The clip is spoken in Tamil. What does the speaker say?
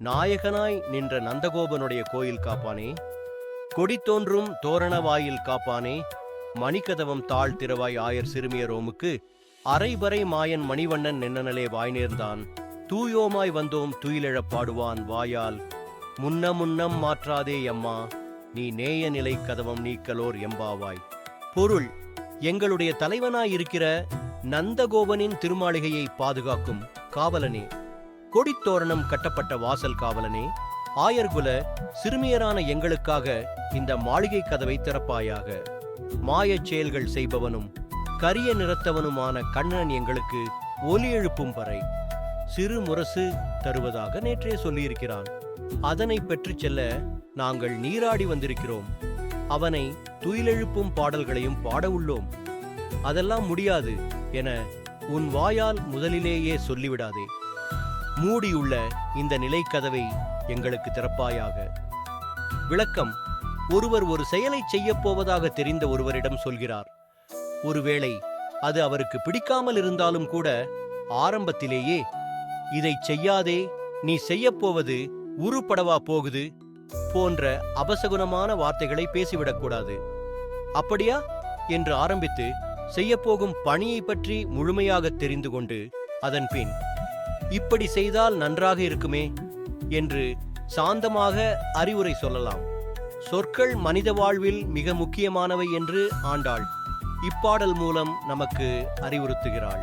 நாயகனாய் நின்ற நந்தகோபனுடைய கோயில் காப்பானே, கொடி தோன்றும் தோரண வாயில் காப்பானே, மணிக்கதவம் தாழ் திறவாய் ஆயர் சிறுமியரோமுக்கு அரைபறை மாயன் மணிவண்ணன் நின்னனலே வாய் நேர்ந்தான், தூயோமாய் வந்தோம் துயிலெழப் பாடுவான் வாயால், முன்னம் மாற்றாதே எம்மா நீ நேய நிலை கதவம் நீக்கலோர் எம்பாவாய். பொருள்: எங்களுடைய தலைவனாயிருக்கிற நந்தகோபனின் திருமாளிகையை பாதுகாக்கும் காவலனே, கொடித்தோரணம் கட்டப்பட்ட வாசல் காவலனே, ஆயர்குல சிறுமியரான எங்களுக்காக இந்த மாளிகை கதவை திறப்பாயாக. மாயச் செயல்கள் செய்பவனும் கரிய நிறத்தவனுமான கண்ணன் எங்களுக்கு ஒலி எழுப்பும் வரை சிறு முரசு தருவதாக நேற்றே சொல்லியிருக்கிறான். அதனை பெற்றுச் செல்ல நாங்கள் நீராடி வந்திருக்கிறோம். அவனை துயிலெழுப்பும் பாடல்களையும் பாட உள்ளோம். அதெல்லாம் முடியாது என உன் வாயால் முதலிலேயே சொல்லிவிடாதே. மூடியுள்ள இந்த நிலைக்கதவை எங்களுக்கு திறப்பாயாக. விளக்கம்: ஒருவர் ஒரு செயலை செய்யப் போவதாக தெரிந்த ஒருவரிடம் சொல்கிறார். ஒருவேளை அது அவருக்கு பிடிக்காமல் இருந்தாலும் கூட ஆரம்பத்திலேயே இதைச் செய்யாதே, நீ செய்யப்போவது உருப்படவா போகுது போன்ற அபசகுனமான வார்த்தைகளை பேசிவிடக்கூடாது. அப்படியா என்று ஆரம்பித்து செய்யப்போகும் பணியை பற்றி முழுமையாக தெரிந்து கொண்டு அதன் பின் இப்படி செய்தால் நன்றாக இருக்குமே என்று சாந்தமாக அறிவுரை சொல்லலாம். சொற்கள் மனித வாழ்வில் மிக முக்கியமானவை என்று ஆண்டாள் இப்பாடல் மூலம் நமக்கு அறிவுறுத்துகிறாள்.